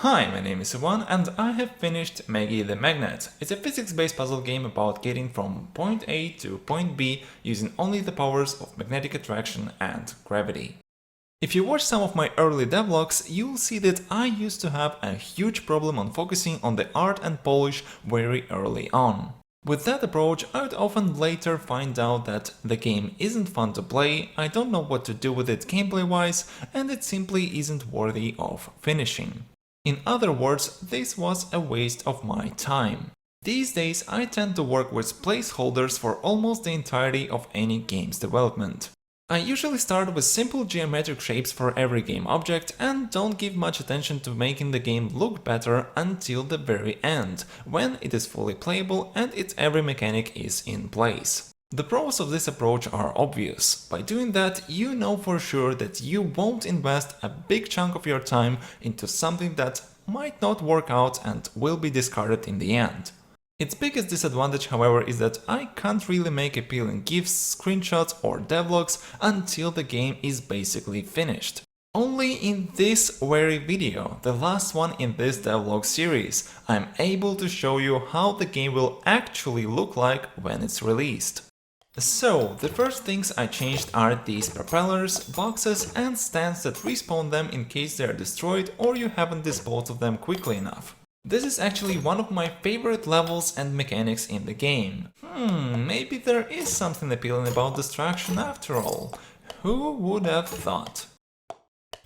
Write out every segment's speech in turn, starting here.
Hi, my name is Ivan and I have finished Maggie the Magnet. It's a physics-based puzzle game about getting from point A to point B using only the powers of magnetic attraction and gravity. If you watch some of my early devlogs, you'll see that I used to have a huge problem on focusing on the art and polish very early on. With that approach, I would often later find out that the game isn't fun to play, I don't know what to do with it gameplay-wise, and it simply isn't worthy of finishing. In other words, this was a waste of my time. These days I tend to work with placeholders for almost the entirety of any game's development. I usually start with simple geometric shapes for every game object and don't give much attention to making the game look better until the very end, when it is fully playable and its every mechanic is in place. The pros of this approach are obvious. By doing that, you know for sure that you won't invest a big chunk of your time into something that might not work out and will be discarded in the end. Its biggest disadvantage, however, is that I can't really make appealing GIFs, screenshots or devlogs until the game is basically finished. Only in this very video, the last one in this devlog series, I'm able to show you how the game will actually look like when it's released. So, the first things I changed are these propellers, boxes and stands that respawn them in case they are destroyed or you haven't disposed of them quickly enough. This is actually one of my favorite levels and mechanics in the game. Maybe there is something appealing about destruction after all. Who would have thought?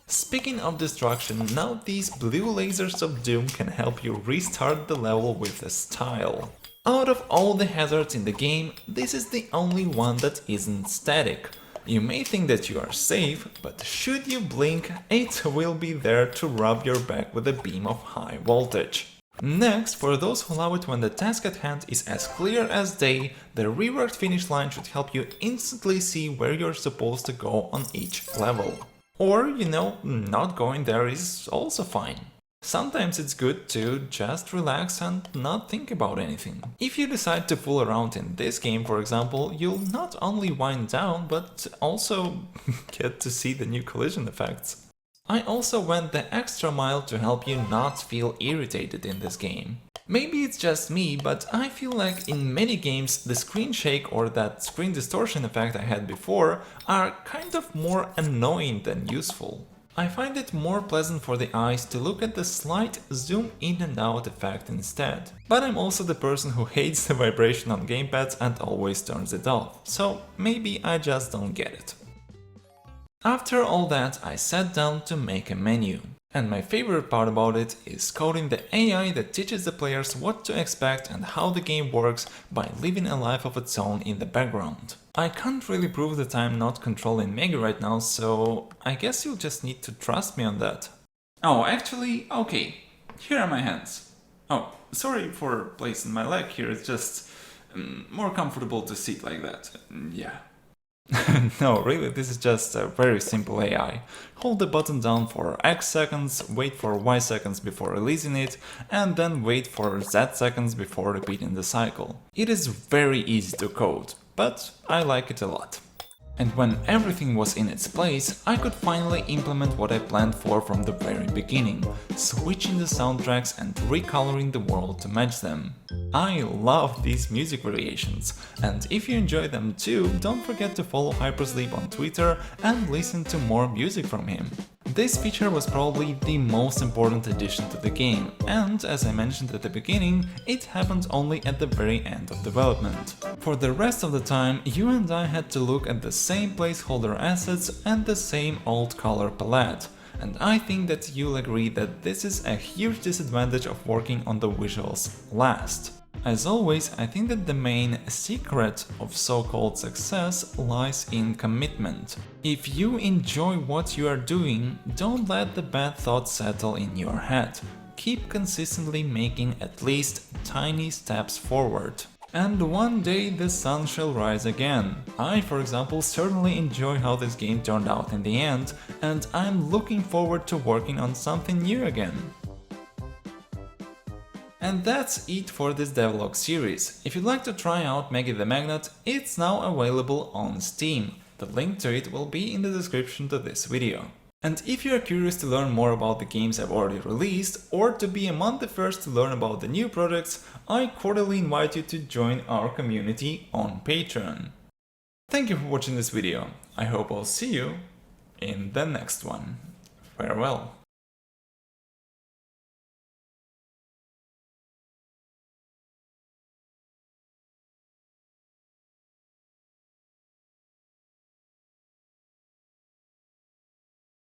Speaking of destruction, now these blue lasers of doom can help you restart the level with a style. Out of all the hazards in the game, this is the only one that isn't static. You may think that you are safe, but should you blink, it will be there to rub your back with a beam of high voltage. Next, for those who love it when the task at hand is as clear as day, the reworked finish line should help you instantly see where you're supposed to go on each level. Or, not going there is also fine. Sometimes it's good to just relax and not think about anything. If you decide to fool around in this game, for example, you'll not only wind down, but also get to see the new collision effects. I also went the extra mile to help you not feel irritated in this game. Maybe it's just me, but I feel like in many games the screen shake or that screen distortion effect I had before are kind of more annoying than useful. I find it more pleasant for the eyes to look at the slight zoom in and out effect instead. But I'm also the person who hates the vibration on gamepads and always turns it off, so maybe I just don't get it. After all that, I sat down to make a menu. And my favorite part about it is coding the AI that teaches the players what to expect and how the game works by living a life of its own in the background. I can't really prove that I'm not controlling Maggie right now, so I guess you'll just need to trust me on that. Oh, actually, okay, here are my hands. Oh, sorry for placing my leg here, it's just more comfortable to sit like that, yeah. No, really, this is just a very simple AI. Hold the button down for X seconds, wait for Y seconds before releasing it, and then wait for Z seconds before repeating the cycle. It is very easy to code, but I like it a lot. And when everything was in its place, I could finally implement what I planned for from the very beginning, switching the soundtracks and recoloring the world to match them. I love these music variations, and if you enjoy them too, don't forget to follow Hypersleep on Twitter and listen to more music from him. This feature was probably the most important addition to the game, and as I mentioned at the beginning, it happened only at the very end of development. For the rest of the time, you and I had to look at the same placeholder assets and the same old color palette, and I think that you'll agree that this is a huge disadvantage of working on the visuals last. As always, I think that the main secret of so-called success lies in commitment. If you enjoy what you are doing, don't let the bad thoughts settle in your head. Keep consistently making at least tiny steps forward. And one day the sun shall rise again. I, for example, certainly enjoy how this game turned out in the end, and I'm looking forward to working on something new again. And that's it for this devlog series. If you'd like to try out Maggie the Magnet, it's now available on Steam. The link to it will be in the description to this video. And if you are curious to learn more about the games I've already released, or to be among the first to learn about the new projects, I cordially invite you to join our community on Patreon. Thank you for watching this video. I hope I'll see you in the next one. Farewell.